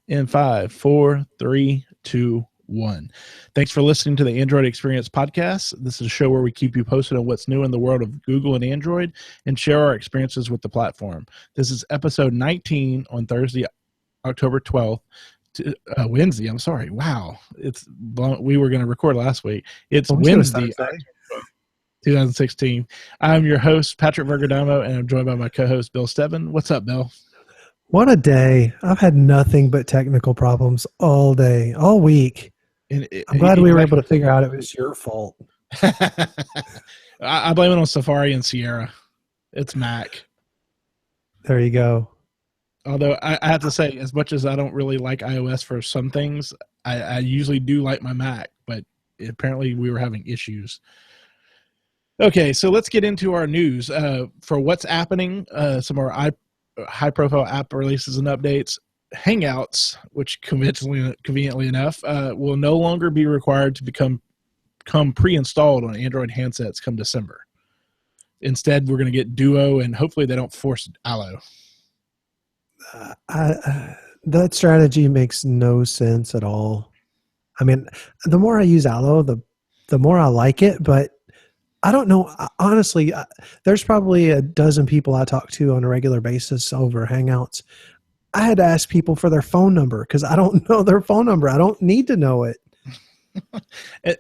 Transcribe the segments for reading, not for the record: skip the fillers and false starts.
In 5, 4, 3, 2, 1. Thanks for listening to the Android Xperience Podcast. This is a show where we keep you posted on what's new in the world of Google and Android and share our experiences with the platform. This is episode 19 on Thursday, October 12th. Wednesday, I'm sorry. Wow. We were going to record last week. It's Wednesday, 2016. I'm your host, Patrick Virgadamo, and I'm joined by my co-host, Bill Stebbins. What's up, Bill? What a day. I've had nothing but technical problems all day, all week. I'm glad we were able to figure out it was your fault. I blame it on Safari and Sierra. It's Mac. There you go. Although I have to say, as much as I don't really like iOS for some things, I usually do like my Mac, but apparently we were having issues. Okay, so let's get into our news. For what's happening, some of our high-profile app releases and updates. Hangouts, which conveniently enough, will no longer be required to become pre-installed on Android handsets come December. Instead, we're going to get Duo, and hopefully they don't force Allo. That strategy makes no sense at all. I mean, the more I use Allo, the more I like it, but I don't know. Honestly, there's probably a dozen people I talk to on a regular basis over Hangouts. I had to ask people for their phone number because I don't know their phone number. I don't need to know it.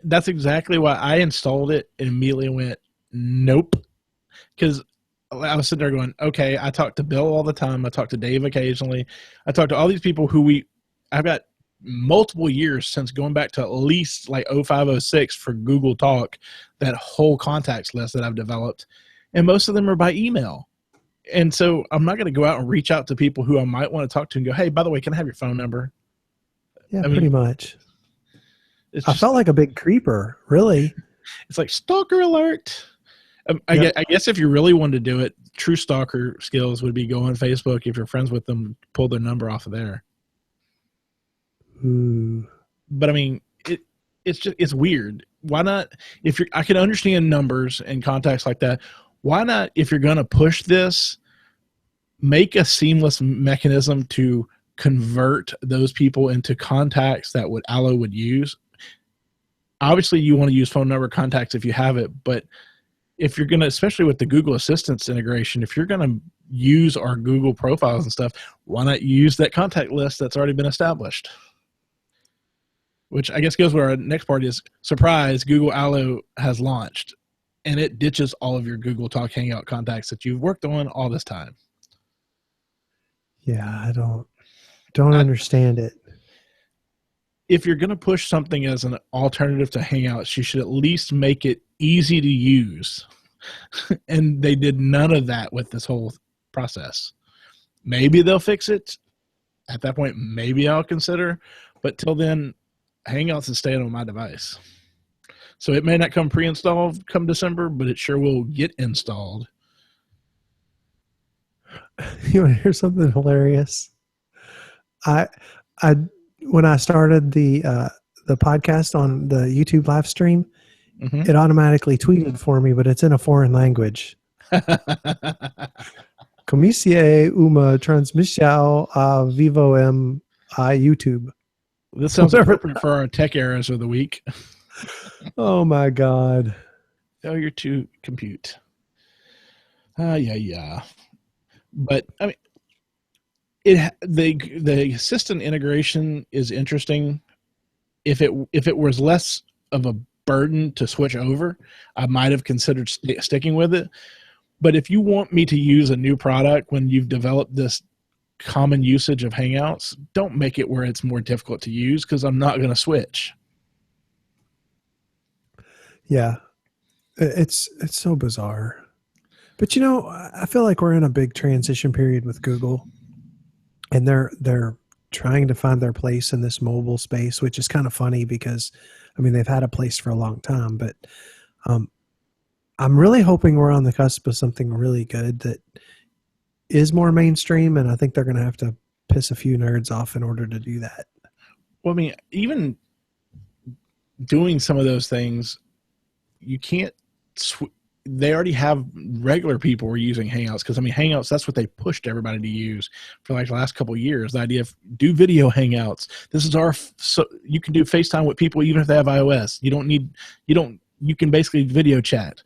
That's exactly why I installed it and immediately went, nope. Because I was sitting there going, okay, I talk to Bill all the time. I talk to Dave occasionally. I talk to all these people who I've got multiple years since going back to at least like 05, 06 for Google Talk, that whole contacts list that I've developed. And most of them are by email. And so I'm not going to go out and reach out to people who I might want to talk to and go, hey, by the way, can I have your phone number? Yeah, pretty much. I felt like a big creeper, really. It's like stalker alert. I guess if you really wanted to do it, true stalker skills would be go on Facebook. If you're friends with them, pull their number off of there. But I mean, it's weird. Why not? I can understand numbers and contacts like that. Why not, if you're going to push this, make a seamless mechanism to convert those people into contacts that Allo would use? Obviously, you want to use phone number contacts if you have it, but if you're going to, especially with the Google Assistant integration, if you're going to use our Google profiles and stuff, why not use that contact list that's already been established? Which I guess goes where our next part is, surprise, Google Allo has launched, and it ditches all of your Google Talk Hangout contacts that you've worked on all this time. Yeah, I don't understand it. If you're going to push something as an alternative to Hangouts, you should at least make it easy to use. And they did none of that with this whole process. Maybe they'll fix it. At that point, maybe I'll consider. But till then, Hangouts is staying on my device. So it may not come pre-installed come December, but it sure will get installed. You want to hear something hilarious? When I started the podcast on the YouTube live stream, it automatically tweeted for me, but it's in a foreign language. Comisie uma transmissão a vivo YouTube. This sounds appropriate for our tech errors of the week. Oh my God. Failure to compute. Yeah. But I mean, the assistant integration is interesting. If it was less of a burden to switch over, I might have considered sticking with it. But if you want me to use a new product when you've developed this common usage of Hangouts, don't make it where it's more difficult to use, because I'm not going to switch. Yeah, it's so bizarre. But I feel like we're in a big transition period with Google, and they're trying to find their place in this mobile space, which is kind of funny because, I mean, they've had a place for a long time, but I'm really hoping we're on the cusp of something really good that is more mainstream, and I think they're going to have to piss a few nerds off in order to do that. Well, I mean, even doing some of those things, you can't they already have regular people were using Hangouts because, I mean, Hangouts, that's what they pushed everybody to use for like the last couple of years. The idea of do video Hangouts. This is so you can do FaceTime with people even if they have iOS. You can basically video chat.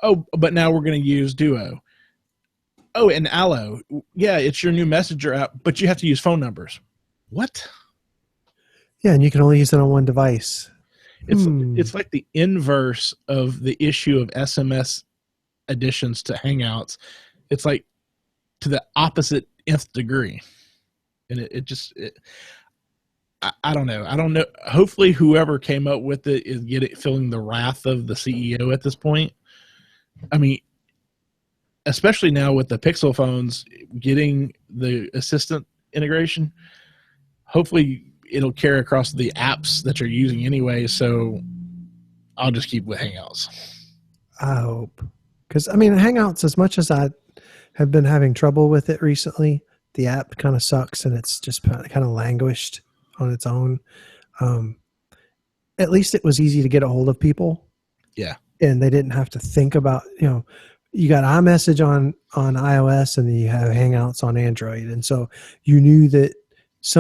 Oh, but now we're going to use Duo. Oh, and Allo. Yeah, it's your new messenger app, but you have to use phone numbers. What? Yeah, and you can only use it on one device. It's like the inverse of the issue of SMS additions to Hangouts. It's like to the opposite nth degree. And I don't know. I don't know. Hopefully whoever came up with it is feeling the wrath of the CEO at this point. I mean, especially now with the Pixel phones getting the assistant integration, hopefully it'll carry across the apps that you're using anyway. So I'll just keep with Hangouts. I hope. Because, I mean, Hangouts, as much as I have been having trouble with it recently, the app kind of sucks and it's just kind of languished on its own. At least it was easy to get a hold of people. Yeah. And they didn't have to think about, you got iMessage on iOS and then you have Hangouts on Android. And so you knew that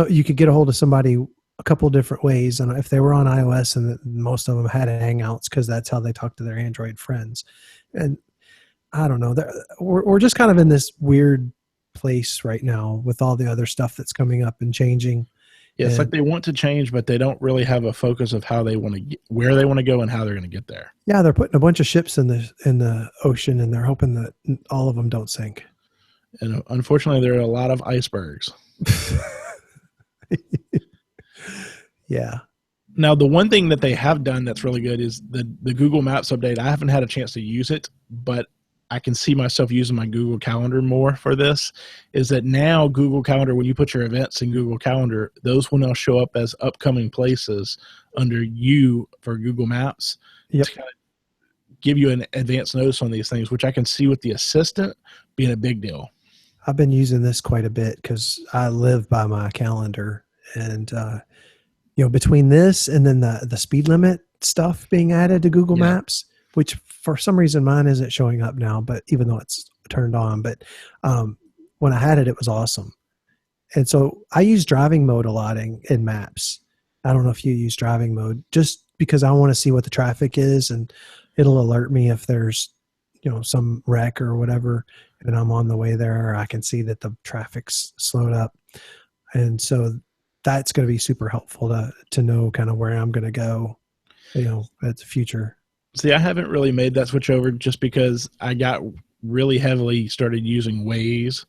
you could get a hold of somebody a couple of different ways. And if they were on iOS, and most of them had Hangouts because that's how they talk to their Android friends. And I don't know, we're just kind of in this weird place right now with all the other stuff that's coming up and changing. Yeah, it's like they want to change, but they don't really have a focus of how they want to where they want to go and how they're going to get there. Yeah, they're putting a bunch of ships in the ocean, and they're hoping that all of them don't sink. And unfortunately, there are a lot of icebergs. Yeah. Now, the one thing that they have done that's really good is the Google Maps update. I haven't had a chance to use it, but I can see myself using my Google Calendar more for this, is that now Google Calendar, when you put your events in Google Calendar, those will now show up as upcoming places under you for Google Maps. Yep. To kind of give you an advance notice on these things, which I can see with the assistant being a big deal. I've been using this quite a bit because I live by my calendar, and between this and then the speed limit stuff being added to Google Maps, which for some reason mine isn't showing up now, but even though it's turned on, but when I had it, it was awesome. And so I use driving mode a lot in Maps. I don't know if you use driving mode, just because I want to see what the traffic is, and it'll alert me if there's some wreck or whatever, and I'm on the way there, or I can see that the traffic's slowed up. And so that's going to be super helpful to know kind of where I'm going to go, at the future. See, I haven't really made that switch over just because I got really heavily started using Waze.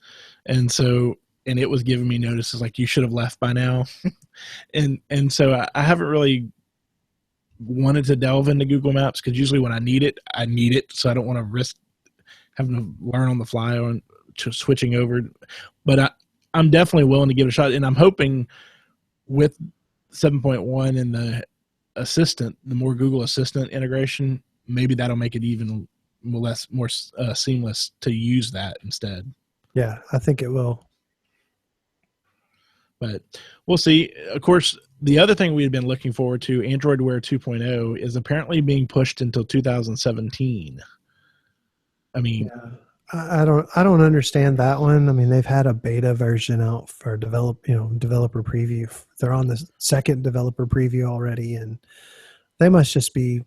And it was giving me notices like you should have left by now. and so I haven't really wanted to delve into Google Maps because usually when I need it. So I don't want to risk having to learn on the fly or switching over. But I'm definitely willing to give it a shot. And I'm hoping with 7.1 and the Assistant, the more Google Assistant integration, maybe that'll make it even more seamless to use that instead. Yeah, I think it will. But we'll see. Of course, the other thing we had been looking forward to, Android Wear 2.0, is apparently being pushed until 2017. I mean, yeah. I don't understand that one. I mean, they've had a beta version out for developer preview. They're on the second developer preview already, and they must just be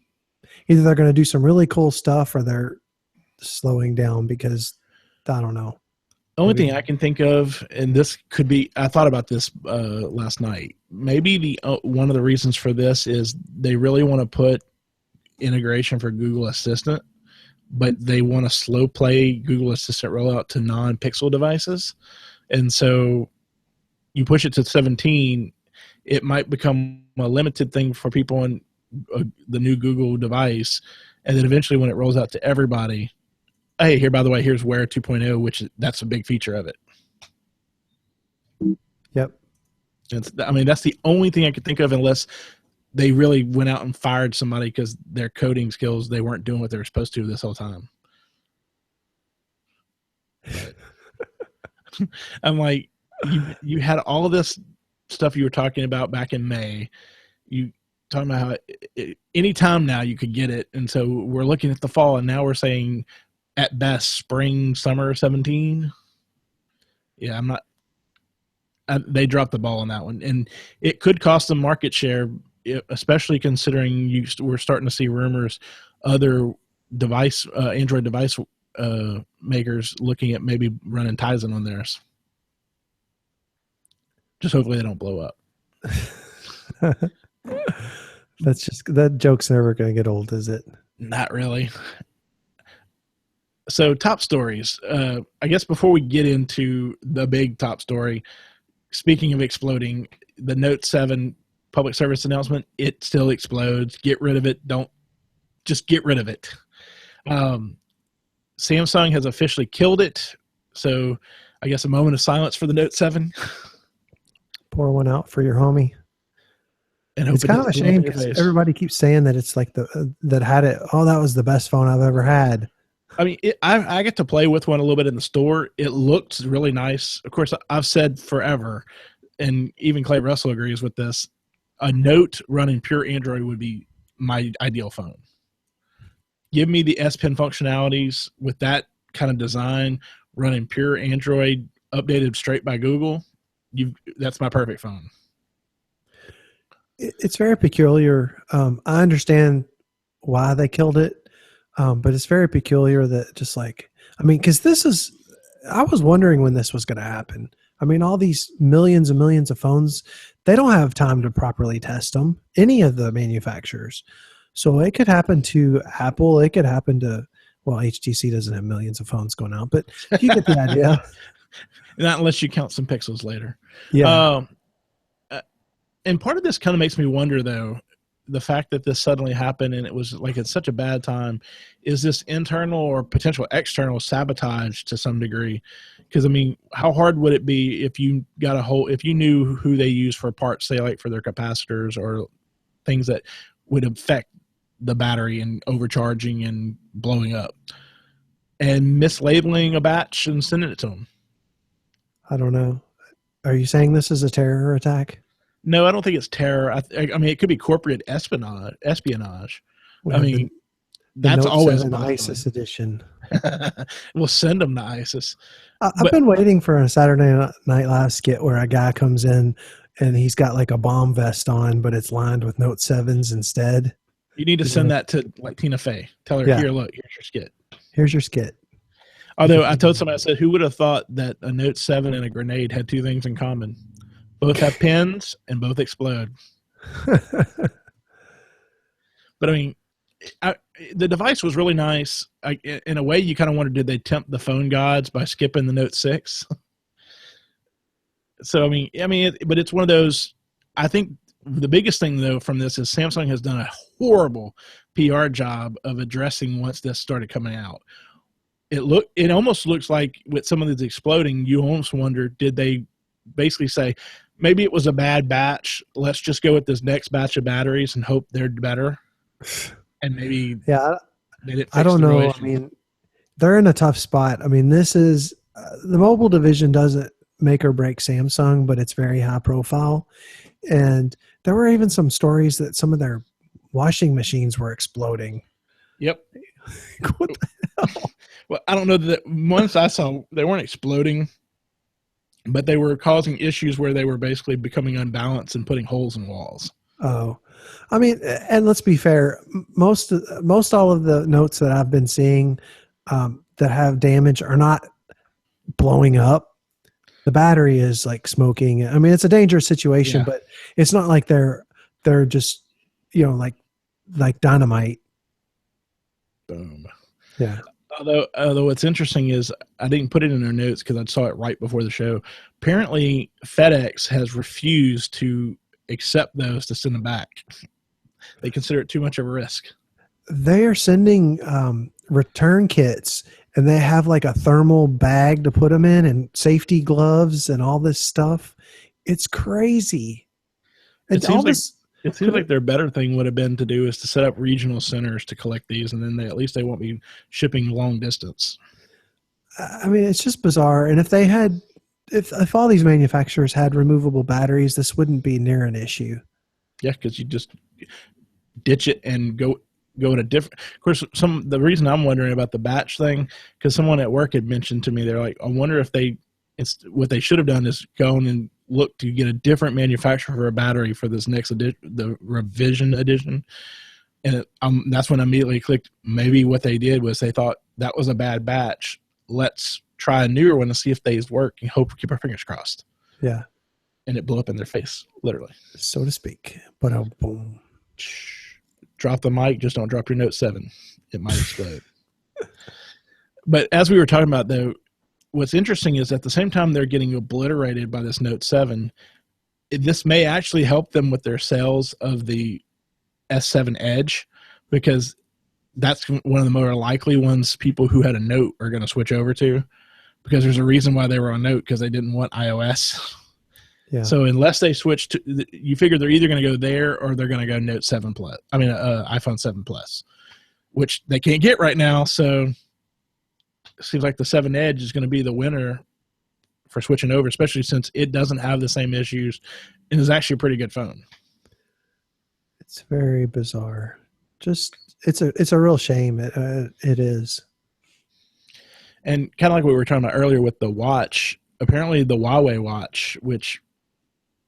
either they're going to do some really cool stuff or they're slowing down because I don't know. The only thing I can think of, and this could be, I thought about this last night. Maybe one of the reasons for this is they really want to put integration for Google Assistant, but they want to slow play Google Assistant rollout to non-Pixel devices. And so you push it to 17, it might become a limited thing for people on the new Google device. And then eventually when it rolls out to everybody, hey, here, by the way, here's Wear 2.0, which that's a big feature of it. Yep. That's the only thing I could think of unless they really went out and fired somebody because their coding skills, they weren't doing what they were supposed to this whole time. I'm like, you had all of this stuff you were talking about back in May. You talking about how any time now you could get it, and so we're looking at the fall, and now we're saying at best spring, summer 17. Yeah, I'm not. They dropped the ball on that one, and it could cost them market share, especially considering we're starting to see rumors other Android device makers looking at maybe running Tizen on theirs. Just hopefully they don't blow up. That joke's never going to get old, is it? Not really. So top stories. I guess before we get into the big top story, speaking of exploding, the Note 7 public service announcement, it still explodes. Get rid of it. Just get rid of it. Samsung has officially killed it. So I guess a moment of silence for the Note 7. Pour one out for your homie. And it's kind of a shame because everybody keeps saying that it's like that had it. Oh, that was the best phone I've ever had. I mean, I get to play with one a little bit in the store. It looks really nice. Of course, I've said forever, and even Clay Russell agrees with this, a Note running pure Android would be my ideal phone. Give me the S Pen functionalities with that kind of design, running pure Android, updated straight by Google. That's my perfect phone. It's very peculiar. I understand why they killed it, but it's very peculiar that just like, I mean, because I was wondering when this was going to happen. I mean, all these millions and millions of phones, they don't have time to properly test them, any of the manufacturers. So it could happen to Apple. It could happen to, well, HTC doesn't have millions of phones going out, but you get the idea. Not unless you count some pixels later. Yeah. And part of this kind of makes me wonder, though, the fact that this suddenly happened and it was like at such a bad time, is this internal or potential external sabotage to some degree? Because, I mean, how hard would it be if you if you knew who they use for parts, say like for their capacitors or things that would affect the battery and overcharging and blowing up, and mislabeling a batch and sending it to them? I don't know. Are you saying this is a terror attack? No, I don't think it's terror. I mean, it could be corporate espionage. Well, I mean, that's always an ISIS edition. We'll send them to ISIS. I've been waiting for a Saturday Night Live skit where a guy comes in and he's got like a bomb vest on, but it's lined with Note 7s instead. You need to send that to like Tina Fey. Tell her, here, look, here's your skit. Here's your skit. Although I told somebody, I said, who would have thought that a Note 7 and a grenade had two things in common? Both have pins and both explode. But I mean, the device was really nice. In a way, you kind of wondered, did they tempt the phone gods by skipping the Note 6? So, but it's one of those, I think the biggest thing, though, from this is Samsung has done a horrible PR job of addressing once this started coming out. It almost looks like with some of these exploding, you almost wonder, did they basically say, maybe it was a bad batch, let's just go with this next batch of batteries and hope they're better? And maybe I don't know. I mean, they're in a tough spot. I mean, this is the mobile division doesn't make or break Samsung, but it's very high profile. And there were even some stories that some of their washing machines were exploding. Yep. What the hell? Well, I don't know that once I saw they weren't exploding, but they were causing issues where they were basically becoming unbalanced and putting holes in walls. Oh, I mean, and let's be fair. Most all of the notes that I've been seeing that have damage are not blowing up. The battery is like smoking. I mean, it's a dangerous situation, but it's not like they're just, like dynamite. Boom. Yeah. Although what's interesting is I didn't put it in our notes because I saw it right before the show. Apparently, FedEx has refused to accept those to send them back. They consider it too much of a risk. They are sending return kits, and they have like a thermal bag to put them in and safety gloves and all this stuff. It's crazy. It seems like their better thing would have been to do is to set up regional centers to collect these, and then at least they won't be shipping long distance. I mean, it's just bizarre. And if all these manufacturers had removable batteries, this wouldn't be near an issue. Yeah, because you just ditch it and go in a different. Of course, the reason I'm wondering about the batch thing, because someone at work had mentioned to me, they're like, I wonder if what they should have done is gone and look to get a different manufacturer for a battery for this next edition, the revision edition. And that's when I immediately clicked. Maybe what they did was they thought that was a bad batch. Let's try a newer one to see if these work and keep our fingers crossed. Yeah. And it blew up in their face, literally. So to speak. But boom. Drop the mic. Just don't drop your Note 7. It might explode. But as we were talking about, though, what's interesting is at the same time they're getting obliterated by this Note 7, this may actually help them with their sales of the S7 Edge, because that's one of the more likely ones people who had a Note are going to switch over to, because there's a reason why they were on Note, because they didn't want iOS. Yeah. So unless they switch to, you figure they're either going to go there or they're going to go Note 7 Plus. I mean, iPhone 7 Plus, which they can't get right now. So it seems like the 7 Edge is going to be the winner for switching over, especially since it doesn't have the same issues and is actually a pretty good phone. It's very bizarre. Just it's a real shame. It is. And kind of like what we were talking about earlier with the watch, apparently the Huawei watch, which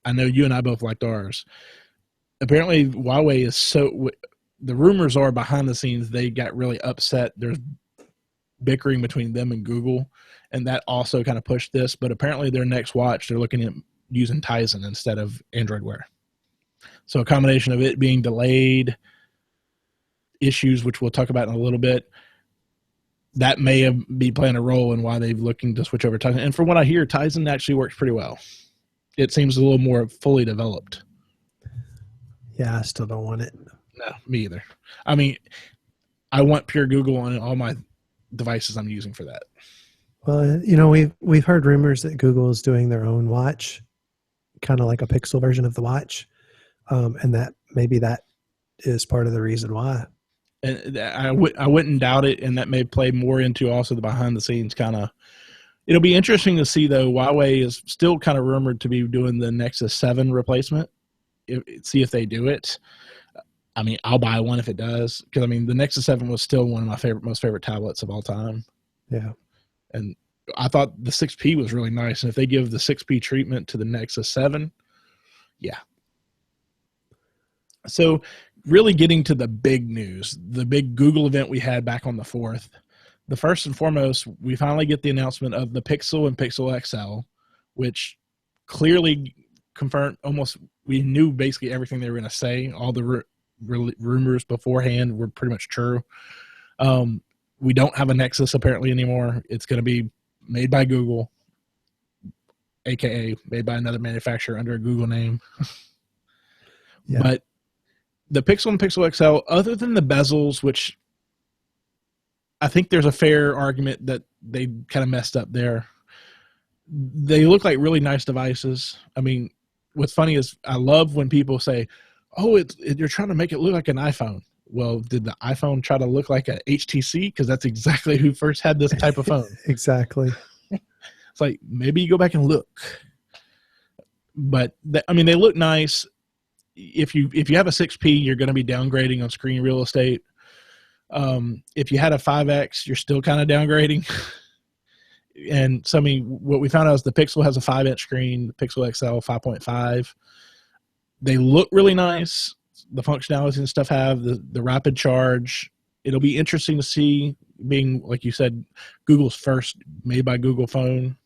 I know you and I both liked ours. Apparently Huawei is the rumors are behind the scenes they got really upset. There's bickering between them and Google, and that also kind of pushed this. But apparently their next watch, they're looking at using Tizen instead of Android Wear. So a combination of it being delayed, issues, which we'll talk about in a little bit, that may be playing a role in why they're looking to switch over to Tizen. And from what I hear, Tizen actually works pretty well. It seems a little more fully developed. Yeah, I still don't want it. No, me either. I mean, I want pure Google on all my devices I'm using for that. Well, we've heard rumors that Google is doing their own watch, kind of like a Pixel version of the watch, and that maybe that is part of the reason why. And I wouldn't doubt it, and that may play more into also the behind the scenes kind of. It'll be interesting to see, though. Huawei is still kind of rumored to be doing the Nexus 7 replacement. See if they do it. I mean, I'll buy one if it does, because I mean the Nexus 7 was still one of my most favorite tablets of all time. Yeah, and I thought the 6P was really nice, and if they give the 6P treatment to the Nexus 7, yeah. So really getting to the big news, the big Google event we had back on the 4th. The first and foremost, we finally get the announcement of the Pixel and Pixel XL, which clearly confirmed we knew basically everything they were going to say. All the rumors beforehand were pretty much true. We don't have a Nexus apparently anymore. It's going to be made by Google, aka made by another manufacturer under a Google name. Yeah. But the Pixel and Pixel XL, other than the bezels, which I think there's a fair argument that they kind of messed up there, they look like really nice devices. I mean, what's funny is I love when people say, oh, you're trying to make it look like an iPhone. Well, did the iPhone try to look like a HTC? Because that's exactly who first had this type of phone. Exactly. It's like, maybe you go back and look. But, they look nice. If you have a 6P, you're going to be downgrading on screen real estate. If you had a 5X, you're still kind of downgrading. And so, what we found out is the Pixel has a 5-inch screen, the Pixel XL 5.5. They look really nice. The functionality and stuff have the rapid charge. It'll be interesting to see, being, like you said, Google's first made by Google phone.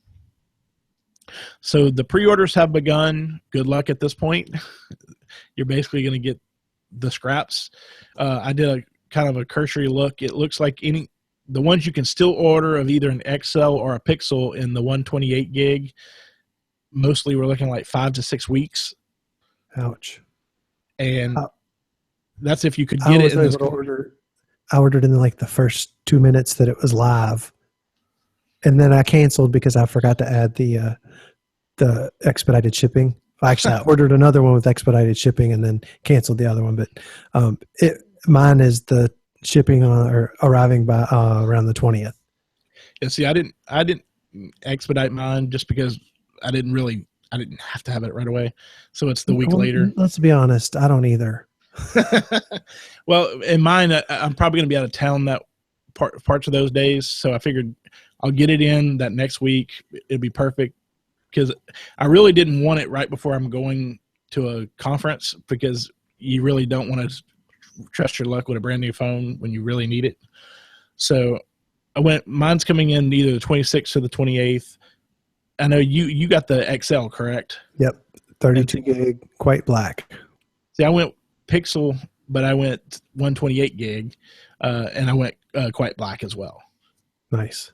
So the pre-orders have begun. Good luck at this point. You're basically going to get the scraps. I did a kind of a cursory look. It looks like the ones you can still order of either an XL or a Pixel in the 128 gig, mostly we're looking like 5 to 6 weeks. Ouch. And that's if you could get it. I ordered in like the first 2 minutes that it was live. And then I canceled because I forgot to add the expedited shipping. Actually, I ordered another one with expedited shipping and then canceled the other one. But mine is the shipping arriving by around the 20th. Yeah, see, I didn't expedite mine just because I didn't have to have it right away. So it's the week later. Let's be honest, I don't either. Well, in mine, I'm probably going to be out of town that parts of those days. So I figured I'll get it in that next week. It'd be perfect because I really didn't want it right before I'm going to a conference because you really don't want to trust your luck with a brand new phone when you really need it. So mine's coming in either the 26th or the 28th. I know you got the XL, correct? Yep. 32 gig, quite black. See, I went Pixel, but I went 128 gig, and I went quite black as well. Nice.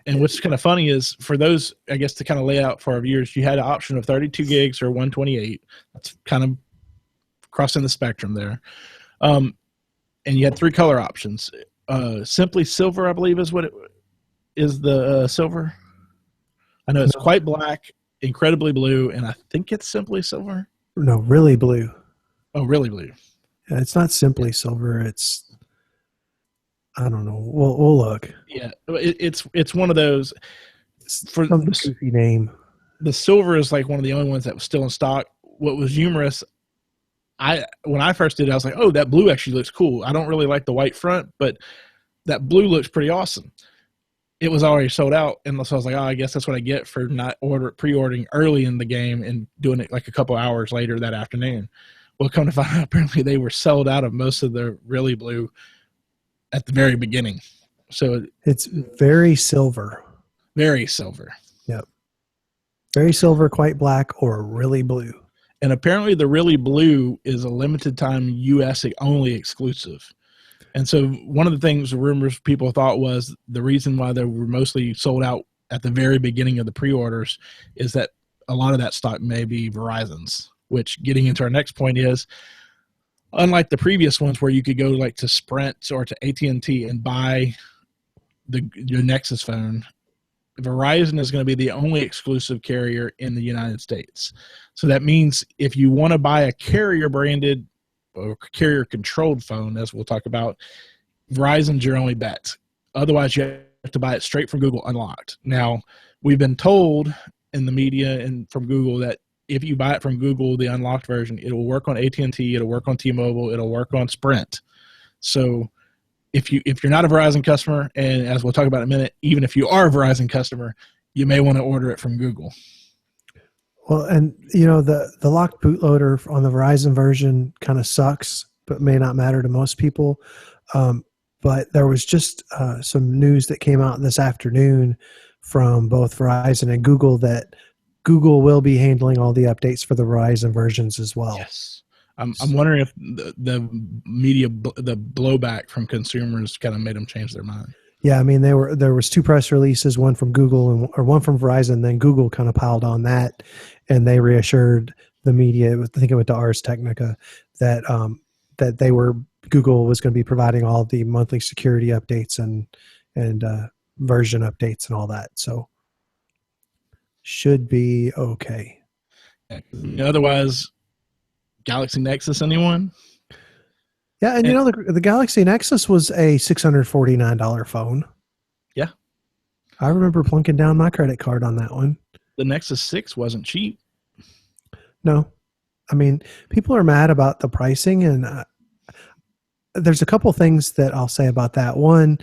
And what's kind of funny is for those, I guess, to kind of lay out for our viewers, you had an option of 32 gigs or 128. That's kind of crossing the spectrum there. And you had 3 color options. Simply Silver, I believe, is what it is. The silver. I know it's quite black, incredibly blue, and I think it's Simply Silver. No, really blue. Oh, really blue. Yeah, it's not Simply Silver. It's, I don't know. We'll look. Yeah, it's one of those. For some goofy name. The silver is like one of the only ones that was still in stock. What was humorous, when I first did it, I was like, oh, that blue actually looks cool. I don't really like the white front, but that blue looks pretty awesome. It was already sold out, and so I was like, oh, I guess that's what I get for not pre-ordering early in the game and doing it like a couple hours later that afternoon. Well, come to find out, apparently they were sold out of most of the really blue at the very beginning. So it's very silver. Very silver. Yep. Very silver, quite black, or really blue. And apparently the really blue is a limited time US only exclusive. And so one of the things, the rumors people thought was the reason why they were mostly sold out at the very beginning of the pre-orders is that a lot of that stock may be Verizon's, which getting into our next point is, unlike the previous ones where you could go like to Sprint or to AT&T and buy your Nexus phone, Verizon is going to be the only exclusive carrier in the United States. So that means if you want to buy a carrier-branded or carrier-controlled phone, as we'll talk about, Verizon's your only bet. Otherwise, you have to buy it straight from Google unlocked. Now, we've been told in the media and from Google that if you buy it from Google, the unlocked version, it will work on AT&T, it'll work on T-Mobile, it'll work on Sprint. So if you're not a Verizon customer, and as we'll talk about in a minute, even if you are a Verizon customer, you may want to order it from Google. Well, and you know, the locked bootloader on the Verizon version kind of sucks, but may not matter to most people. But there was just some news that came out this afternoon from both Verizon and Google that Google will be handling all the updates for the Verizon versions as well. Yes. I'm wondering if the media, the blowback from consumers kind of made them change their mind. Yeah, I mean, there was 2 press releases, one from Google or one from Verizon. Then Google kind of piled on that, and they reassured the media. I think it went to Ars Technica that that Google was going to be providing all the monthly security updates and version updates and all that. So should be okay. Otherwise, Galaxy Nexus, anyone? Yeah, and you know, the Galaxy Nexus was a $649 phone. Yeah. I remember plunking down my credit card on that one. The Nexus 6 wasn't cheap. No. I mean, people are mad about the pricing, and there's a couple things that I'll say about that. One,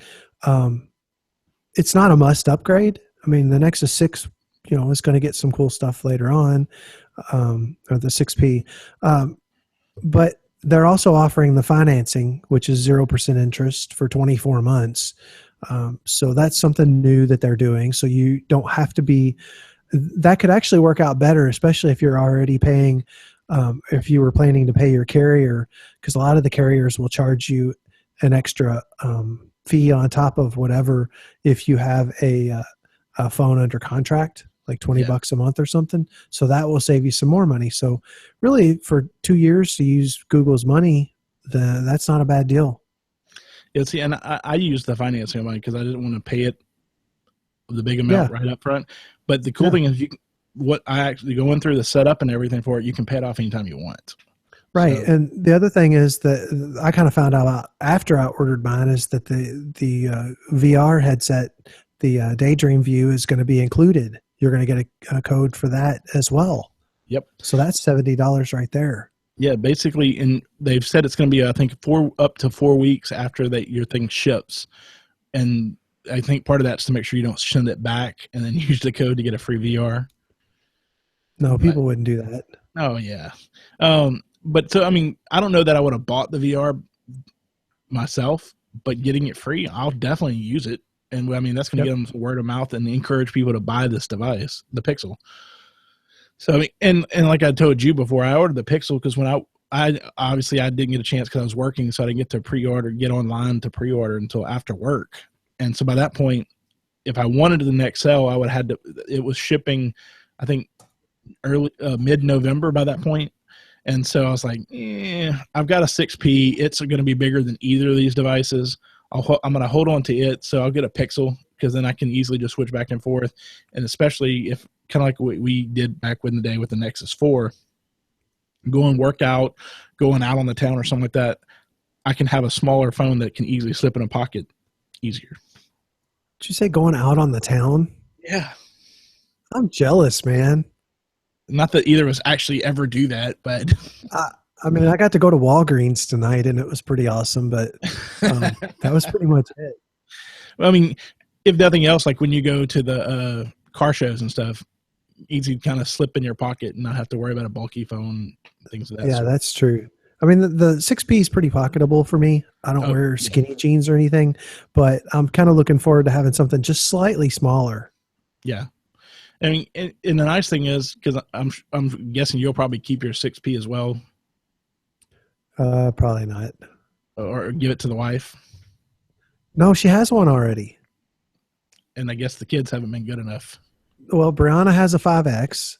it's not a must upgrade. I mean, the Nexus 6, you know, is going to get some cool stuff later on, or the 6P. But they're also offering the financing, which is 0% interest for 24 months. So that's something new that they're doing. So you don't have to be, that could actually work out better, especially if you're already paying, if you were planning to pay your carrier, because a lot of the carriers will charge you an extra fee on top of whatever if you have a phone under contract, like $20 a month or something. So that will save you some more money. So really for 2 years to use Google's money, that's not a bad deal. Yeah, see, and I used the financing money because I didn't want to pay it the big amount right up front. But the cool thing is I actually going through the setup and everything for it, you can pay it off anytime you want. Right. So, and the other thing is that I kind of found out about after I ordered mine is that the VR headset, the Daydream View, is going to be included. You're going to get a code for that as well. Yep. So that's $70 right there. Yeah, basically, and they've said it's going to be, I think, up to 4 weeks after that your thing ships, and I think part of that's to make sure you don't send it back and then use the code to get a free VR. No, But, people wouldn't do that. oh yeah, but so I mean, I don't know that I would have bought the VR myself, but getting it free, I'll definitely use it, and I mean that's going to get them word of mouth and encourage people to buy this device, the Pixel. So I mean, and like I told you before, I ordered the Pixel because when I obviously I didn't get a chance because I was working, so I didn't get to get online to pre-order until after work. And so by that point, if I wanted the next sale, I would have had to. It was shipping, I think, early mid-November by that point. And so I was like, I've got a 6P. It's going to be bigger than either of these devices. I'm going to hold on to it, so I'll get a Pixel because then I can easily just switch back and forth. And especially if kind of like what we did back in the day with the Nexus 4, going workout, going out on the town or something like that, I can have a smaller phone that can easily slip in a pocket easier. Did you say going out on the town? Yeah. I'm jealous, man. Not that either of us actually ever do that, but I mean, I got to go to Walgreens tonight and it was pretty awesome, but that was pretty much it. I mean, if nothing else, like when you go to the car shows and stuff, easy to kind of slip in your pocket and not have to worry about a bulky phone, things of that sort. That's true. I mean, the 6P is pretty pocketable for me. I don't wear skinny jeans or anything, but I'm kind of looking forward to having something just slightly smaller. Yeah. I mean, and the nice thing is, because I'm guessing you'll probably keep your 6P as well. Probably not. Or give it to the wife. No, she has one already. And I guess the kids haven't been good enough. Well, Brianna has a 5X.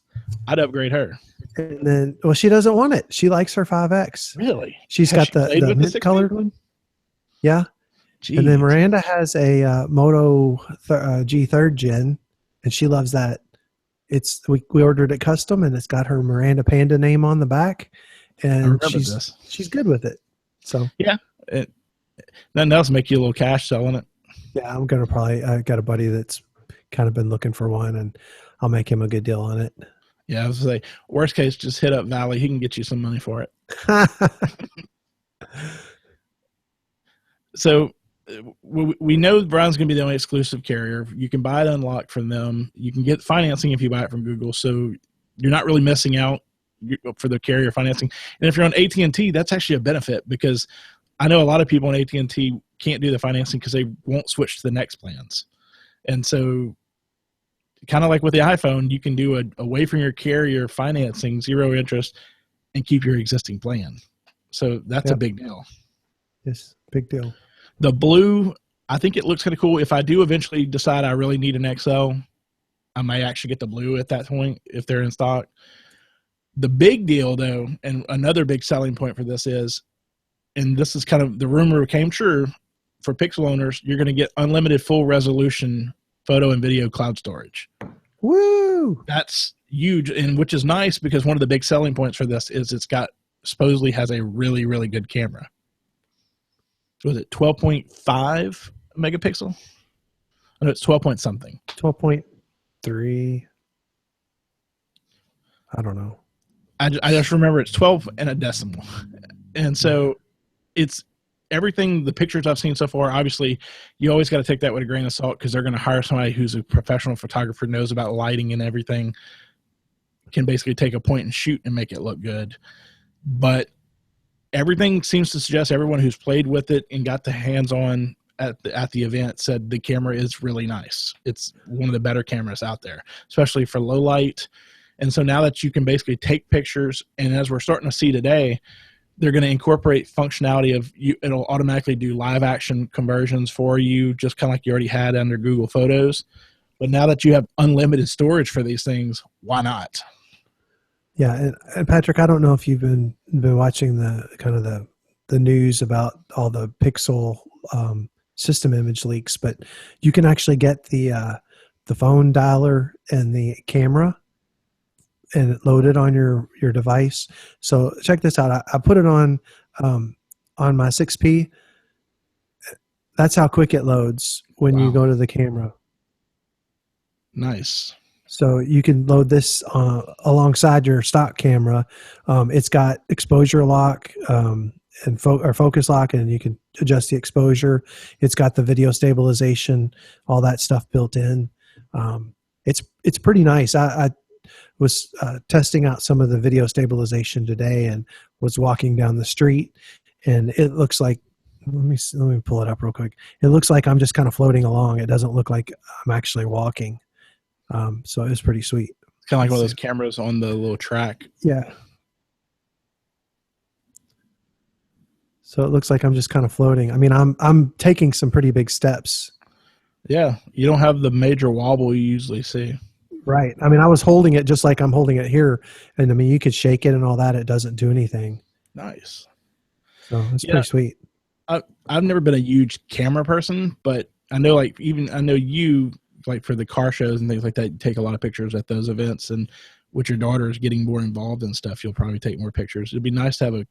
I'd upgrade her. And then, well, she doesn't want it. She likes her 5X. Really? She's got the mint colored one. Yeah. Jeez. And then Miranda has a Moto G 3rd Gen, and she loves that. We ordered it custom, and it's got her Miranda Panda name on the back, and she's good with it. So yeah, nothing else make you a little cash selling it. Yeah, I'm gonna I got a buddy that's kind of been looking for one, and I'll make him a good deal on it. Yeah, I was say worst case, just hit up Valley. He can get you some money for it. So we know Verizon's going to be the only exclusive carrier. You can buy it unlocked from them. You can get financing if you buy it from Google. So you're not really missing out for the carrier financing. And if you're on AT&T, that's actually a benefit because I know a lot of people on AT&T can't do the financing because they won't switch to the next plans. And so kind of like with the iPhone, you can do away from your carrier financing, 0 interest, and keep your existing plan. So that's a big deal. Yes, big deal. The blue, I think it looks kind of cool. If I do eventually decide I really need an XL, I may actually get the blue at that point if they're in stock. The big deal, though, and another big selling point for this is, and this is kind of the rumor came true, for Pixel owners, you're going to get unlimited full resolution photo and video cloud storage. Woo! That's huge, and which is nice because one of the big selling points for this is supposedly has a really, really good camera. Was it 12.5 megapixel? I know it's 12 point something. 12.3. I don't know. I just remember it's 12 and a decimal. And so it's everything, the pictures I've seen so far, obviously you always got to take that with a grain of salt because they're going to hire somebody who's a professional photographer, knows about lighting and everything, can basically take a point and shoot and make it look good. But everything seems to suggest everyone who's played with it and got the hands-on at the event said the camera is really nice. It's one of the better cameras out there, especially for low light. And so now that you can basically take pictures, and as we're starting to see today, they're going to incorporate functionality of it'll automatically do live action conversions for you, just kind of like you already had under Google Photos. But now that you have unlimited storage for these things, why not? Yeah, and Patrick, I don't know if you've been watching the news about all the Pixel system image leaks, but you can actually get the phone dialer and the camera and load it on your device. So check this out. I put it on my 6P. That's how quick it loads when you go to the camera. Nice. So you can load this alongside your stock camera. It's got exposure lock and focus lock, and you can adjust the exposure. It's got the video stabilization, all that stuff built in. It's pretty nice. I was testing out some of the video stabilization today, and was walking down the street, and it looks like, let me pull it up real quick. It looks like I'm just kind of floating along. It doesn't look like I'm actually walking. So it was pretty sweet. It's kind of like one of those cameras on the little track. Yeah. So it looks like I'm just kind of floating. I mean, I'm taking some pretty big steps. Yeah, you don't have the major wobble you usually see. Right. I mean, I was holding it just like I'm holding it here, and I mean, you could shake it and all that. It doesn't do anything. Nice. So it's pretty sweet. I've never been a huge camera person, but I know you, like for the car shows and things like that, you take a lot of pictures at those events, and with your daughters getting more involved in stuff, you'll probably take more pictures. It'd be nice to have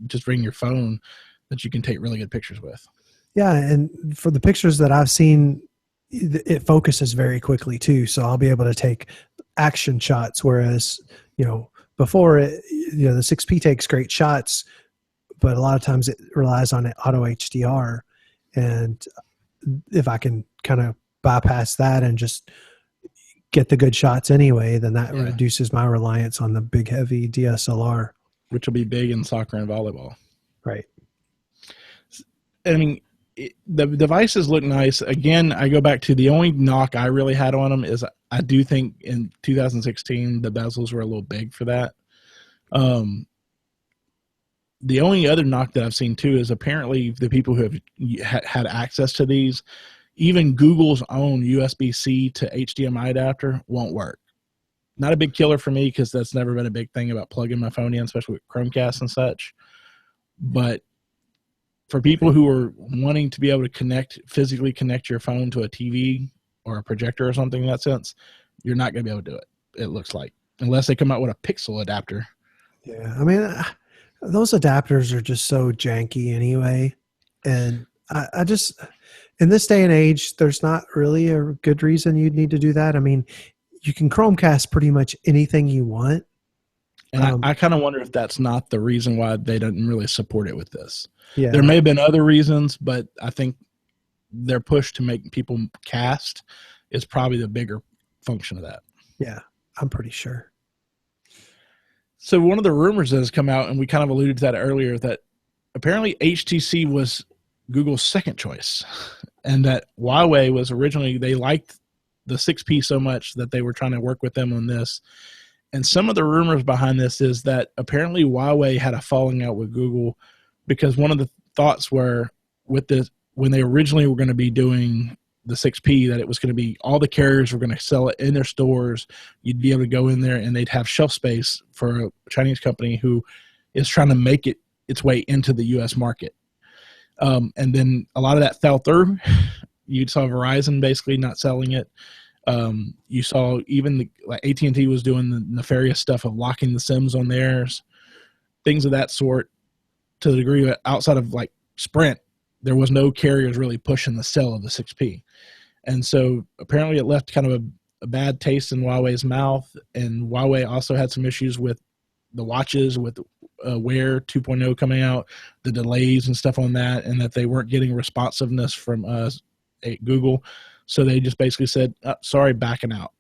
just bring your phone that you can take really good pictures with. Yeah. And for the pictures that I've seen, it focuses very quickly too. So I'll be able to take action shots. Whereas, before the 6P takes great shots, but a lot of times it relies on auto HDR. And if I can kind of bypass that and just get the good shots anyway, then that reduces my reliance on the big heavy DSLR, which will be big in soccer and volleyball. Right. I mean, the devices look nice. Again, I go back to the only knock I really had on them is I do think in 2016 the bezels were a little big for that. The only other knock that I've seen too is apparently the people who have had access to these, even Google's own USB-C to HDMI adapter won't work. Not a big killer for me because that's never been a big thing about plugging my phone in, especially with Chromecast and such. But for people who are wanting to be able to physically connect your phone to a TV or a projector or something in that sense, you're not going to be able to do it, it looks like, unless they come out with a Pixel adapter. Yeah, I mean, those adapters are just so janky anyway. And I just, in this day and age, there's not really a good reason you'd need to do that. I mean, you can Chromecast pretty much anything you want. And I kind of wonder if that's not the reason why they didn't really support it with this. Yeah. There may have been other reasons, but I think their push to make people cast is probably the bigger function of that. Yeah, I'm pretty sure. So one of the rumors that has come out, and we kind of alluded to that earlier, that apparently HTC was Google's second choice, and that Huawei was originally, they liked the 6P so much that they were trying to work with them on this. And some of the rumors behind this is that apparently Huawei had a falling out with Google because one of the thoughts were with this, when they originally were going to be doing the 6P, that it was going to be all the carriers were going to sell it in their stores. You'd be able to go in there and they'd have shelf space for a Chinese company who is trying to make its way into the U.S. market. And then a lot of that fell through. You saw Verizon basically not selling it. You saw even like AT&T was doing the nefarious stuff of locking the SIMs on theirs, things of that sort, to the degree that outside of like Sprint, there was no carriers really pushing the sale of the 6P. And so apparently it left kind of a bad taste in Huawei's mouth. And Huawei also had some issues with the watches, with Wear 2.0 coming out, the delays and stuff on that, and that they weren't getting responsiveness from Google. So they just basically said, sorry, backing out.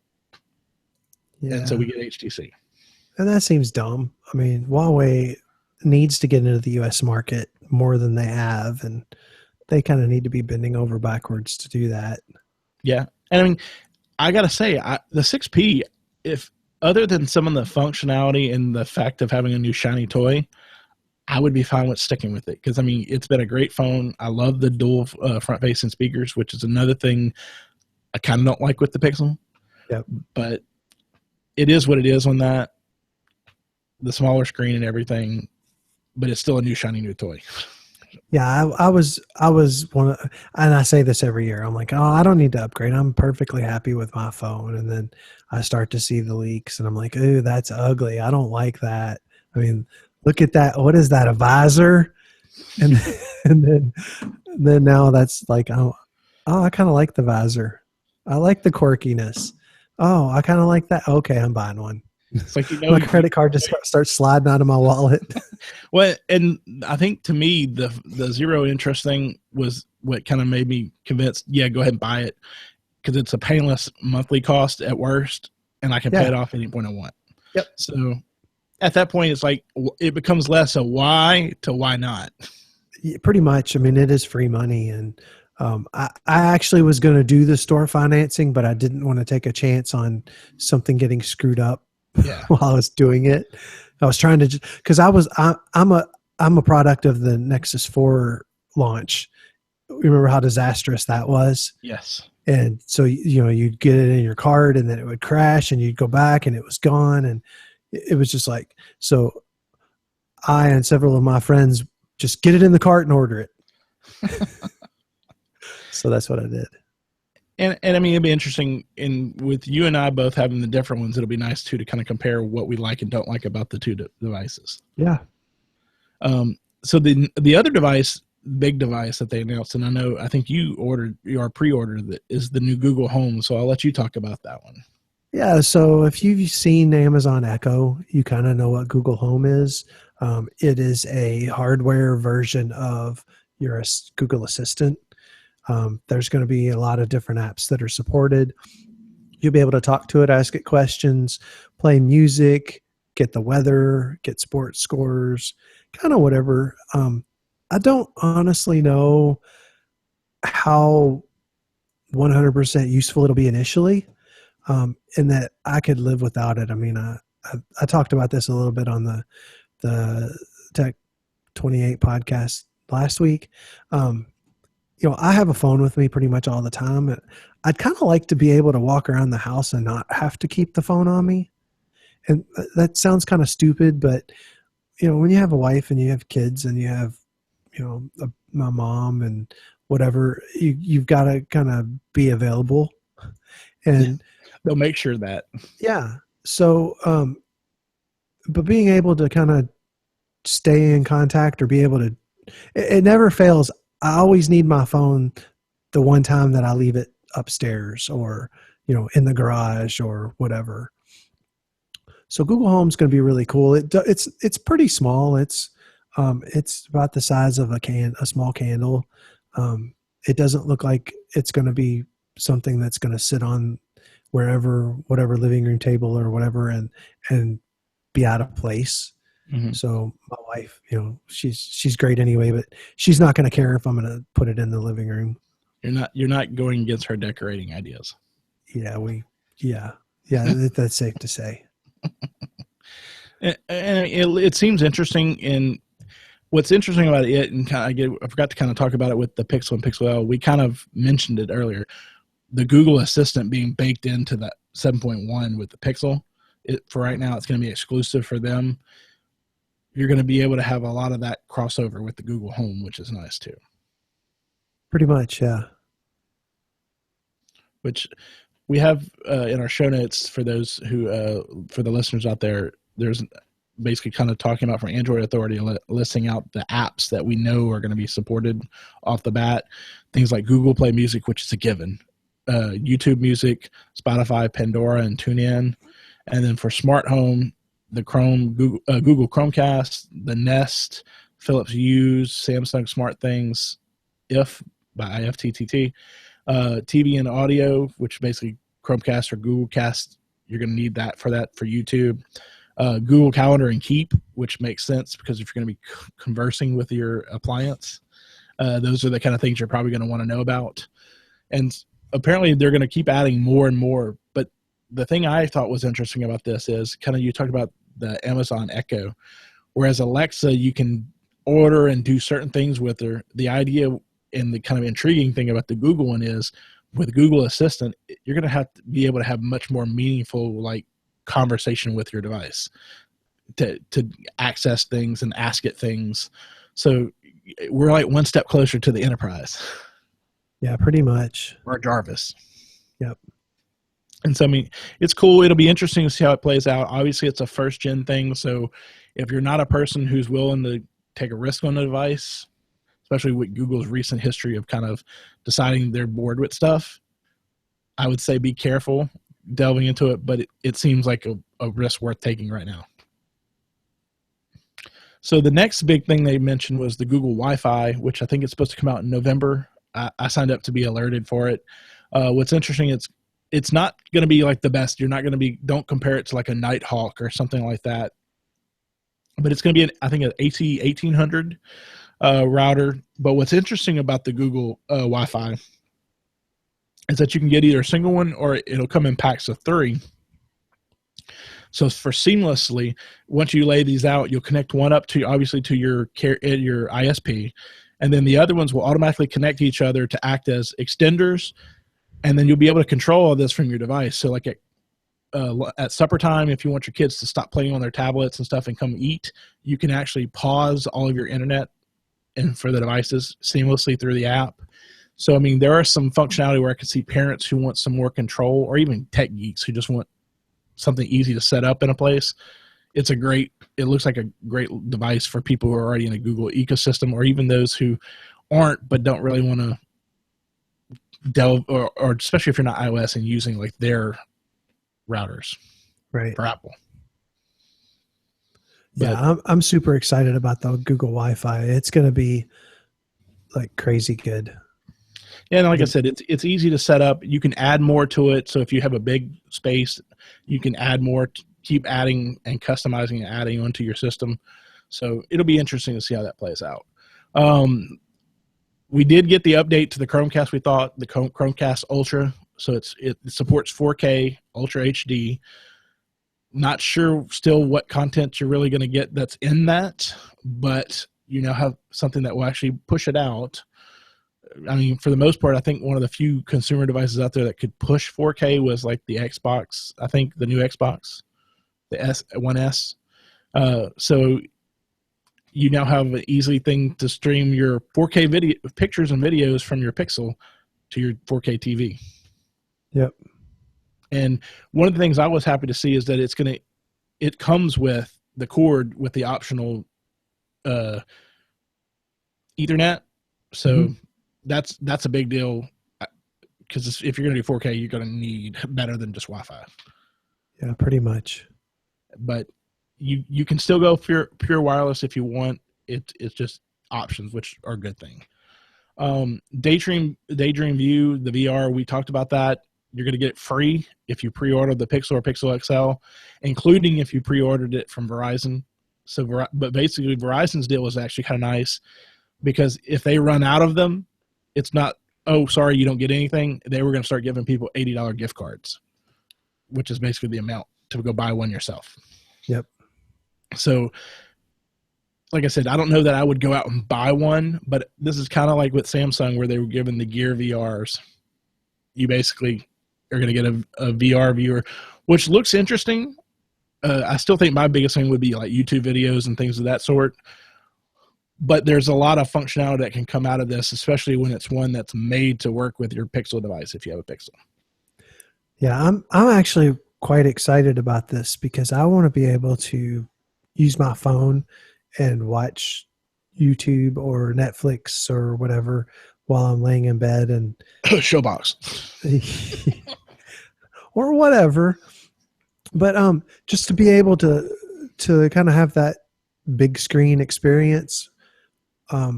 Yeah. And so we get HTC. And that seems dumb. I mean, Huawei needs to get into the U.S. market more than they have, and they kind of need to be bending over backwards to do that. Yeah. And I mean, I got to say, the 6P, if other than some of the functionality and the fact of having a new shiny toy, I would be fine with sticking with it. Because, I mean, it's been a great phone. I love the dual front-facing speakers, which is another thing I kind of don't like with the Pixel. Yep. But it is what it is on that. The smaller screen and everything, but it's still a new shiny new toy. Yeah, I was one of, and I say this every year. I'm like, oh, I don't need to upgrade. I'm perfectly happy with my phone. And then I start to see the leaks, and I'm like, ooh, that's ugly. I don't like that. I mean, look at that. What is that? A visor? And then now that's like, oh, I kind of like the visor. I like the quirkiness. Oh, I kind of like that. Okay, I'm buying one. It's like, My credit card just starts sliding out of my wallet. Well, and I think to me, the zero interest thing was what kind of made me convinced, yeah, go ahead and buy it, because it's a painless monthly cost at worst, and I can pay it off any point I want. Yep. So at that point, it's like it becomes less a why to why not. Yeah, pretty much. I mean, it is free money, and I actually was going to do the store financing, but I didn't want to take a chance on something getting screwed up while I was doing it. I was trying to, because I'm a product of the Nexus 4 launch. Remember how disastrous that was? Yes. And so, you'd get it in your cart and then it would crash and you'd go back and it was gone. And it was just like, so I and several of my friends just get it in the cart and order it. So that's what I did. And I mean, it'd be interesting, with you and I both having the different ones, it'll be nice too to kind of compare what we like and don't like about the two devices. Yeah. So the other device, big device that they announced, and I think you pre-ordered, that is the new Google Home. So I'll let you talk about that one. Yeah. So if you've seen Amazon Echo, you kind of know what Google Home is. It is a hardware version of your Google Assistant. There's going to be a lot of different apps that are supported. You'll be able to talk to it, ask it questions, play music, get the weather, get sports scores, kind of whatever. I don't honestly know how 100% useful it'll be initially, in that I could live without it. I mean, I talked about this a little bit on the Tech 28 podcast last week. I have a phone with me pretty much all the time. I'd kind of like to be able to walk around the house and not have to keep the phone on me. And that sounds kind of stupid, but when you have a wife and you have kids and you have, my mom and whatever, you've got to kind of be available. And they'll make sure that. Yeah. So, but being able to kind of stay in contact or be able to, it never fails. I always need my phone the one time that I leave it upstairs or, in the garage or whatever. So Google Home's going to be really cool. It's pretty small. It's about the size of a small candle. It doesn't look like it's going to be something that's going to sit on whatever living room table or whatever and be out of place. Mm-hmm. So my wife, she's great anyway, but she's not going to care if I'm going to put it in the living room. You're not going against her decorating ideas. Yeah, that's safe to say. And it seems interesting. And what's interesting about it, and I forgot to kind of talk about it with the Pixel and Pixel L. We kind of mentioned it earlier. The Google Assistant being baked into that 7.1 with the Pixel. For right now, it's going to be exclusive for them. You're going to be able to have a lot of that crossover with the Google Home, which is nice too. Pretty much, yeah. Which we have in our show notes for those who, for the listeners out there, there's basically kind of talking about from Android Authority, listing out the apps that we know are going to be supported off the bat. Things like Google Play Music, which is a given. YouTube Music, Spotify, Pandora, and TuneIn. And then for smart home, the Google Chromecast, the Nest, Philips Hue, Samsung SmartThings, If by IFTTT, TV and audio, which basically Chromecast or Google Cast, you're going to need that for YouTube. Google Calendar and Keep, which makes sense because if you're going to be conversing with your appliance, those are the kind of things you're probably going to want to know about. And apparently they're going to keep adding more and more. But the thing I thought was interesting about this is kind of, you talked about the Amazon Echo, whereas Alexa, you can order and do certain things with her. The idea and the kind of intriguing thing about the Google one is with Google Assistant, you're going to have to be able to have much more meaningful, like, conversation with your device to access things and ask it things. So we're like one step closer to the enterprise. Yeah, pretty much. Or Jarvis. Yep. And so, I mean, it's cool. It'll be interesting to see how it plays out. Obviously, it's a first-gen thing, so if you're not a person who's willing to take a risk on the device, especially with Google's recent history of kind of deciding they're bored with stuff, I would say be careful. delving into it, but it seems like a risk worth taking right now. So the next big thing they mentioned was the Google Wi-Fi, which I think it's supposed to come out in November. I signed up to be alerted for it. What's interesting, it's not going to be like the best. You're not going to be, don't compare it to like a Nighthawk or something like that. But it's going to be, I think, an AT1800 router. But what's interesting about the Google Wi-Fi is that you can get either a single one or it'll come in packs of 3. So for seamlessly, once you lay these out, you'll connect one up to, obviously, to your ISP, and then the other ones will automatically connect to each other to act as extenders, and then you'll be able to control all this from your device. So like at supper time, if you want your kids to stop playing on their tablets and stuff and come eat, you can actually pause all of your internet and for the devices seamlessly through the app. So, I mean, there are some functionality where I can see parents who want some more control, or even tech geeks who just want something easy to set up in a place. It looks like a great device for people who are already in a Google ecosystem, or even those who aren't but don't really want to delve, or especially if you're not iOS and using like their routers, right, for Apple. Yeah, I'm super excited about the Google Wi-Fi. It's going to be like crazy good. Yeah, and like I said, it's easy to set up. You can add more to it. So if you have a big space, you can add more, keep adding and customizing and adding onto your system. So it'll be interesting to see how that plays out. We did get the update to the Chromecast, we thought, the Chromecast Ultra. So it supports 4K, Ultra HD. Not sure still what content you're really going to get that's in that, but you now have something that will actually push it out. I mean, for the most part, I think one of the few consumer devices out there that could push 4K was like the Xbox, I think the new Xbox, the One S. So you now have an easy thing to stream your 4K video pictures and videos from your Pixel to your 4K TV. Yep. And one of the things I was happy to see is that it comes with the cord with the optional Ethernet. So that's a big deal, because if you're going to do 4K, you're going to need better than just Wi-Fi. Yeah, pretty much. But you can still go pure wireless if you want. It's just options, which are a good thing. Daydream View, the VR, we talked about that. You're going to get it free if you pre-order the Pixel or Pixel XL, including if you pre-ordered it from Verizon. So, but basically, Verizon's deal was actually kind of nice, because if they run out of them, it's not, oh, sorry, you don't get anything. They were going to start giving people $80 gift cards, which is basically the amount to go buy one yourself. Yep. So, like I said, I don't know that I would go out and buy one, but this is kind of like with Samsung, where they were giving the Gear VRs. You basically are going to get a VR viewer, which looks interesting. I still think my biggest thing would be like YouTube videos and things of that sort. But there's a lot of functionality that can come out of this, especially when it's one that's made to work with your Pixel device if you have a Pixel. Yeah, I'm actually quite excited about this, because I want to be able to use my phone and watch YouTube or Netflix or whatever while I'm laying in bed, and Showbox or whatever. But just to be able to kind of have that big screen experience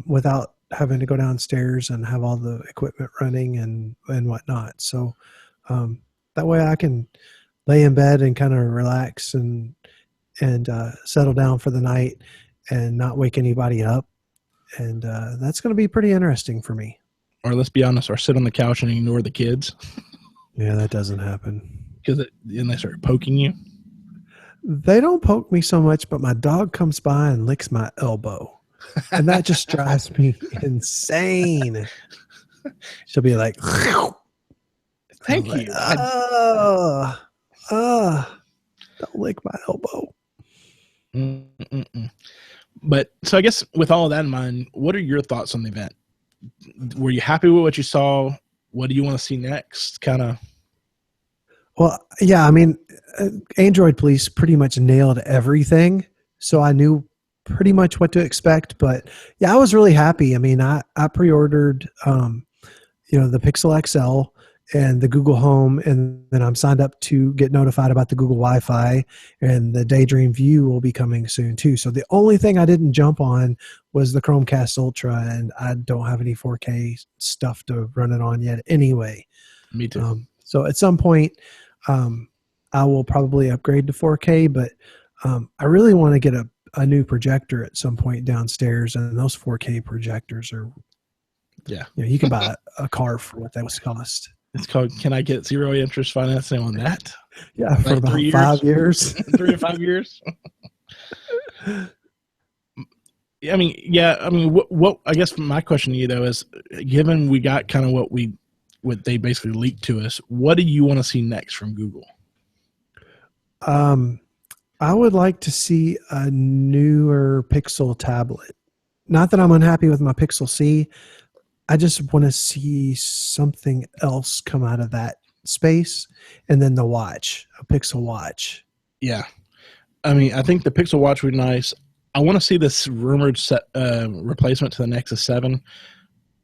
without having to go downstairs and have all the equipment running and whatnot. So that way I can lay in bed and kind of relax and settle down for the night and not wake anybody up. And that's going to be pretty interesting for me. Or let's be honest, or sit on the couch and ignore the kids. Yeah, that doesn't happen. Because then they start poking you. They don't poke me so much, but my dog comes by and licks my elbow. And that just drives me insane. She'll be like, thank like, you. Don't lick my elbow. But so I guess with all of that in mind, what are your thoughts on the event? Were you happy with what you saw? What do you want to see next? Kind of. Well, yeah, I mean, Android Police pretty much nailed everything. So I knew pretty much what to expect. But yeah, I was really happy. I mean, I pre-ordered, the Pixel XL, and the Google Home, and then I'm signed up to get notified about the Google Wi-Fi, and the Daydream View will be coming soon too. So the only thing I didn't jump on was the Chromecast Ultra, and I don't have any 4K stuff to run it on yet anyway. Me too. So at some point, I will probably upgrade to 4K, but I really want to get a new projector at some point downstairs, and those 4K projectors are, you can buy a car for what that was cost. It's called, can I get zero interest financing on that? Yeah, for about 5 years. 3 to 5 years. I mean, what I guess my question to you though is, given we got kind of what they basically leaked to us, what do you want to see next from Google? I would like to see a newer Pixel tablet. Not that I'm unhappy with my Pixel C. I just want to see something else come out of that space. And then the watch, a Pixel watch. Yeah. I mean, I think the Pixel watch would be nice. I want to see this rumored replacement to the Nexus 7,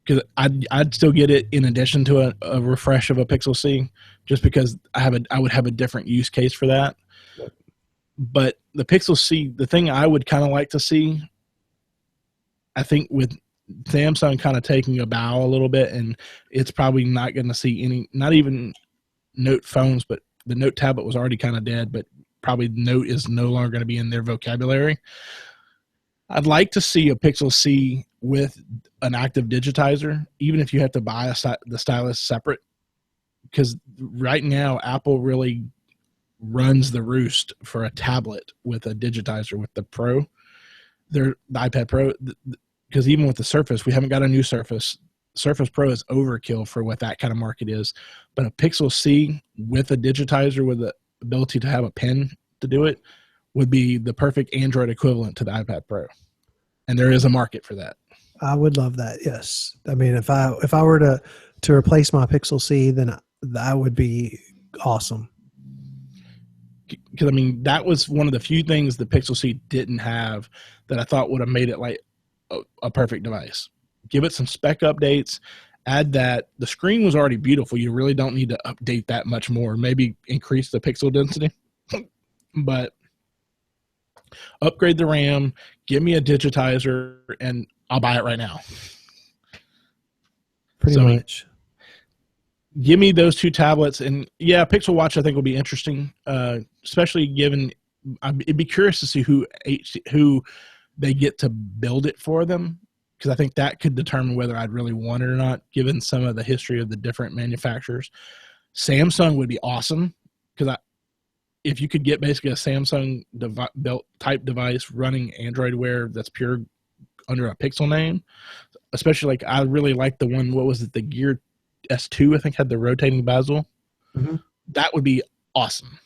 because I'd still get it in addition to a refresh of a Pixel C, just because I would have a different use case for that. But the Pixel C, the thing I would kind of like to see, I think with Samsung kind of taking a bow a little bit, and it's probably not going to see any, not even Note phones, but the Note tablet was already kind of dead, but probably Note is no longer going to be in their vocabulary. I'd like to see a Pixel C with an active digitizer, even if you have to buy the stylus separate, because right now Apple really runs the roost for a tablet with a digitizer with the Pro, the iPad Pro, because even with the Surface, we haven't got a new Surface. Surface Pro is overkill for what that kind of market is, but a Pixel C with a digitizer with the ability to have a pen to do it would be the perfect Android equivalent to the iPad Pro, and there is a market for that. I would love that. Yes, I mean, if I were to replace my Pixel C, then that would be awesome. Because I mean, that was one of the few things the Pixel C didn't have that I thought would have made it like a perfect device. Give it some spec updates, add that. The screen was already beautiful. You really don't need to update that much more. Maybe increase the pixel density, but upgrade the RAM, give me a digitizer, and I'll buy it right now. Pretty much. Give me those two tablets, and yeah, Pixel Watch I think will be interesting, especially given it'd be curious to see who they get to build it for them, because I think that could determine whether I'd really want it or not, given some of the history of the different manufacturers. Samsung would be awesome, because if you could get basically a Samsung built type device running Android Wear that's pure under a Pixel name, especially like I really like the one, what was it, the Gear S2 I think had the rotating bezel. Mm-hmm. That would be awesome.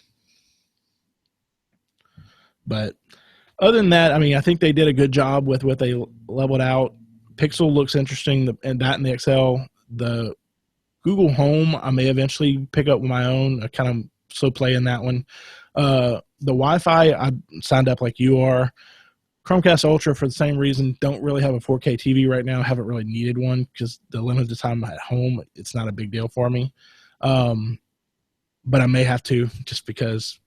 But other than that, I mean, I think they did a good job with what they leveled out. Pixel looks interesting, and that and the XL. The Google Home, I may eventually pick up with my own. I kind of slow play in that one. The Wi-Fi, I signed up like you are. Chromecast Ultra, for the same reason, don't really have a 4K TV right now. Haven't really needed one because the limited time at home, it's not a big deal for me. But I may have to, just because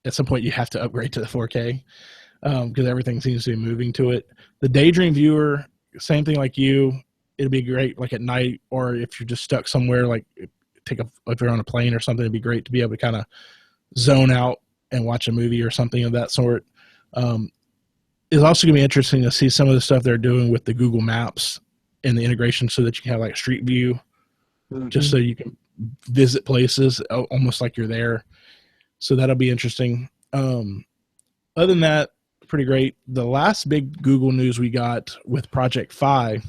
at some point you have to upgrade to the 4K because everything seems to be moving to it. The Daydream Viewer, same thing like you. It'd be great like at night, or if you're just stuck somewhere, like if you're on a plane or something, it'd be great to be able to kind of zone out and watch a movie or something of that sort. It's also going to be interesting to see some of the stuff they're doing with the Google Maps and the integration, so that you can have like Street View, just so you can visit places almost like you're there. So that'll be interesting. Other than that, pretty great. The last big Google news we got with Project Fi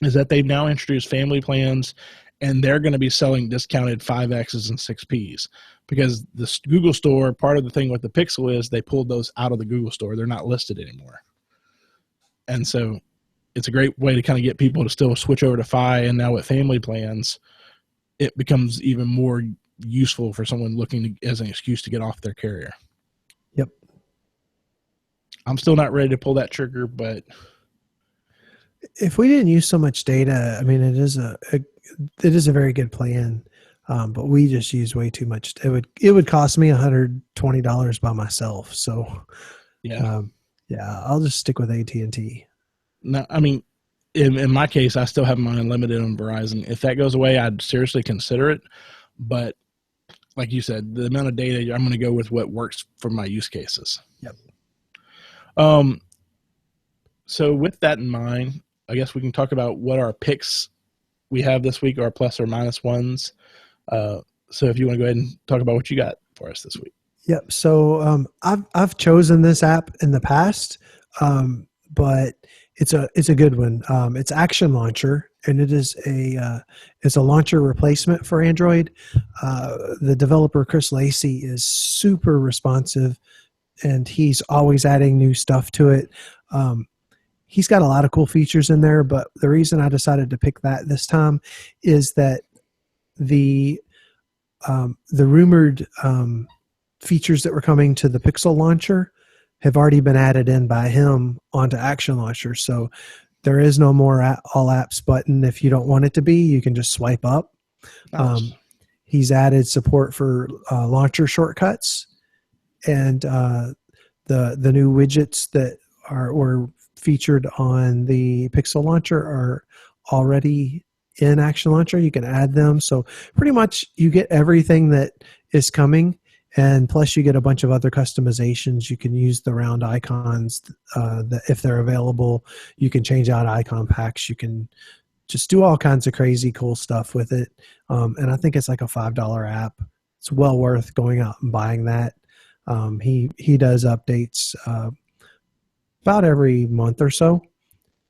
is that they've now introduced family plans, and they're going to be selling discounted 5Xs and 6Ps, because the Google Store, part of the thing with the Pixel is they pulled those out of the Google Store. They're not listed anymore. And so it's a great way to kind of get people to still switch over to Fi, and now with family plans, it becomes even more useful for someone looking as an excuse to get off their carrier. Yep. I'm still not ready to pull that trigger, but if we didn't use so much data, I mean, it is it is a very good plan. But we just use way too much. It would cost me $120 by myself. So Yeah. yeah, I'll just stick with AT&T. No, I mean, in my case, I still have mine unlimited on Verizon. If that goes away, I'd seriously consider it. But like you said, the amount of data, I'm going to go with what works for my use cases. Yep. So with that in mind, I guess we can talk about what our picks we have this week, our plus or minus ones. So if you want to go ahead and talk about what you got for us this week. Yep. So I've chosen this app in the past, but it's a good one. It's Action Launcher, and it is it's a launcher replacement for Android. The developer Chris Lacey is super responsive, and he's always adding new stuff to it. He's got a lot of cool features in there, but the reason I decided to pick that this time is that the rumored features that were coming to the Pixel launcher have already been added in by him onto Action Launcher. So there is no more all apps button. If you don't want it to be, you can just swipe up. Nice. He's added support for launcher shortcuts, and the new widgets that were featured on the Pixel launcher are already in Action Launcher. You can add them. So pretty much you get everything that is coming. And plus you get a bunch of other customizations. You can use the round icons if they're available. You can change out icon packs. You can just do all kinds of crazy cool stuff with it. And I think it's like a $5 app. It's well worth going out and buying that. He does updates about every month or so.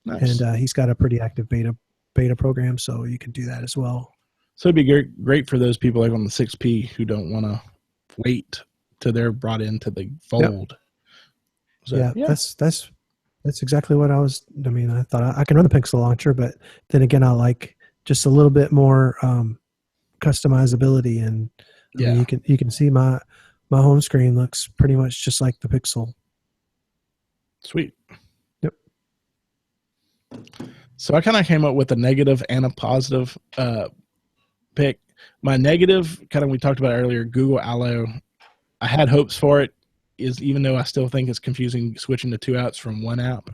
Nice. And he's got a pretty active beta program, so you can do that as well. So it'd be great for those people like on the 6P who don't want to wait till they're brought into the fold. Yep. So, yeah, that's exactly what I thought I can run the Pixel launcher, but then again, I like just a little bit more customizability, and I mean, you can see my home screen looks pretty much just like the Pixel. Sweet. Yep. So I kind of came up with a negative and a positive pick. My negative, kind of we talked about earlier, Google Allo. I had hopes for it, even though I still think it's confusing switching to 2 apps from 1 app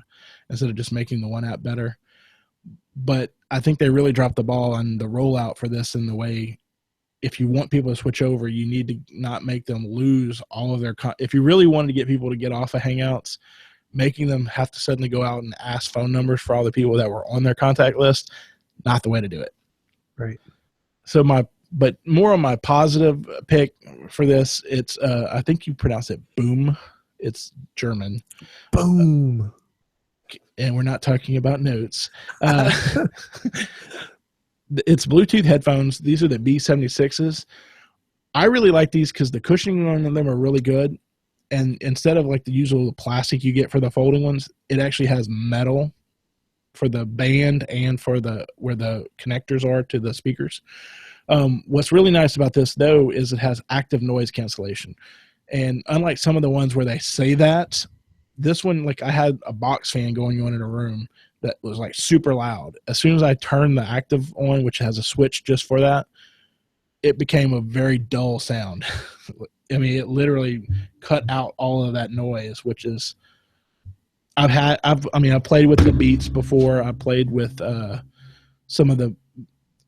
instead of just making the 1 app better. But I think they really dropped the ball on the rollout for this in the way, if you want people to switch over, you need to not make them lose all of their if you really wanted to get people to get off of Hangouts, making them have to suddenly go out and ask phone numbers for all the people that were on their contact list, not the way to do it. Right. So but more on my positive pick for this, it's I think you pronounce it Boom. It's German. Boom. And we're not talking about notes. It's Bluetooth headphones. These are the B76s. I really like these because the cushioning on them are really good. And instead of like the usual plastic you get for the folding ones, it actually has metal for the band and for where the connectors are to the speakers. What's really nice about this, though, is it has active noise cancellation. And unlike some of the ones where they say that, this one, like I had a box fan going on in a room that was like super loud. As soon as I turned the active on, which has a switch just for that, it became a very dull sound. I mean, it literally cut out all of that noise, which is, I've played with the Beats before. I played with some of the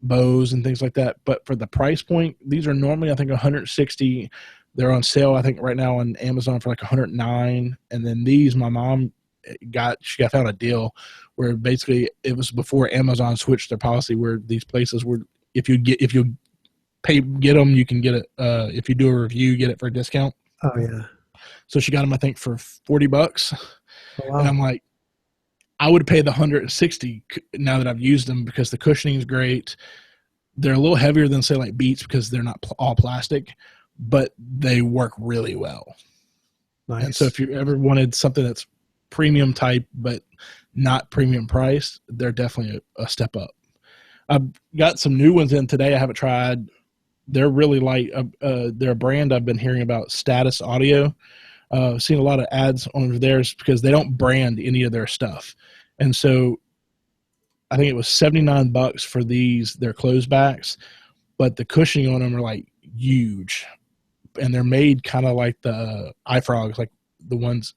Bose and things like that. But for the price point, these are normally, I think, $160. They're on sale, I think, right now on Amazon for like $109. And then these, my mom found a deal where basically it was before Amazon switched their policy, where these places were, if you get them, you can get it. If you do a review, get it for a discount. Oh yeah. So she got them, I think, for $40. Oh, wow. And I'm like, I would pay the $160 now that I've used them because the cushioning is great. They're a little heavier than, say, like Beats because they're not all plastic, but they work really well. Nice. And so if you ever wanted something that's premium type but not premium price, they're definitely a step up. I've got some new ones in today I haven't tried. They're really light. They're a brand I've been hearing about, Status Audio. Seen a lot of ads on theirs because they don't brand any of their stuff. And so I think it was $79 for their closed backs, but the cushioning on them are like huge, and they're made kind of like the iFrogs, like the ones,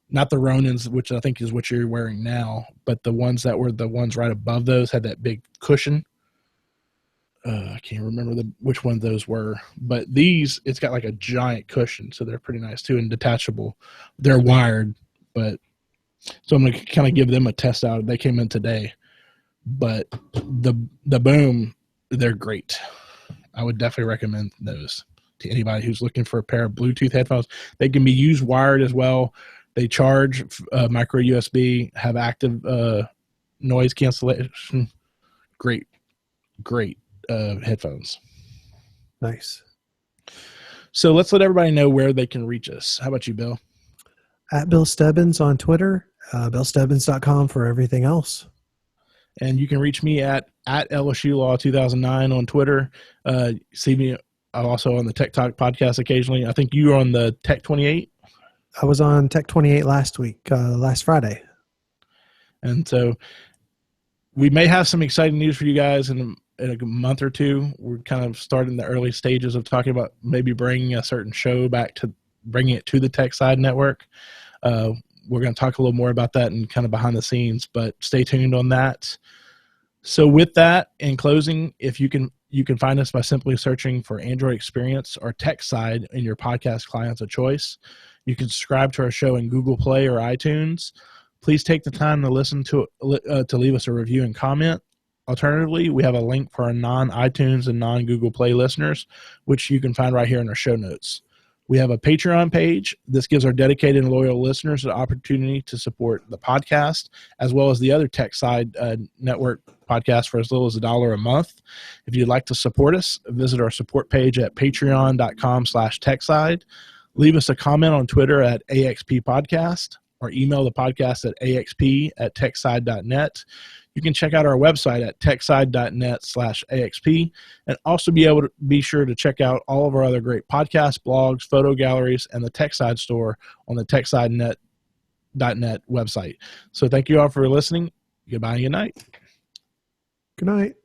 not the Ronins, which I think is what you're wearing now, but the ones that were the ones right above those had that big cushion. I can't remember which one those were, but these, it's got like a giant cushion, so they're pretty nice too, and detachable. They're wired, but so I'm going to kind of give them a test out. They came in today, but the Boom, they're great. I would definitely recommend those to anybody who's looking for a pair of Bluetooth headphones. They can be used wired as well. They charge micro USB, have active noise cancellation. Great headphones. Nice. So let's let everybody know where they can reach us. How about you, Bill? At Bill Stebbins on Twitter, BillStebbins.com for everything else. And you can reach me at LSU Law 2009 on Twitter. See me also on the Tech Talk podcast occasionally. I think you were on the Tech 28. I was on Tech 28 last week, last Friday. And so we may have some exciting news for you guys in a month or two. We're kind of starting the early stages of talking about maybe bringing a certain show back to bringing it to the Tech Side Network. We're going to talk a little more about that and kind of behind the scenes, but stay tuned on that. So with that, in closing, if you can find us by simply searching for Android Xperience or Tech Side in your podcast clients of choice. You can subscribe to our show in Google Play or iTunes. Please take the time to listen to leave us a review and comment. Alternatively, we have a link for our non-iTunes and non-Google Play listeners, which you can find right here in our show notes. We have a Patreon page. This gives our dedicated and loyal listeners the opportunity to support the podcast, as well as the other Tech Side Network podcast for as little as $1 a month. If you'd like to support us, visit our support page at patreon.com/TechSide. Leave us a comment on Twitter at AXP Podcast, or email the podcast at axp@techside.net. You can check out our website at techside.net/AXP, and also be sure to check out all of our other great podcasts, blogs, photo galleries, and the TechSide store on the techside.net website. So thank you all for listening. Goodbye and good night. Good night.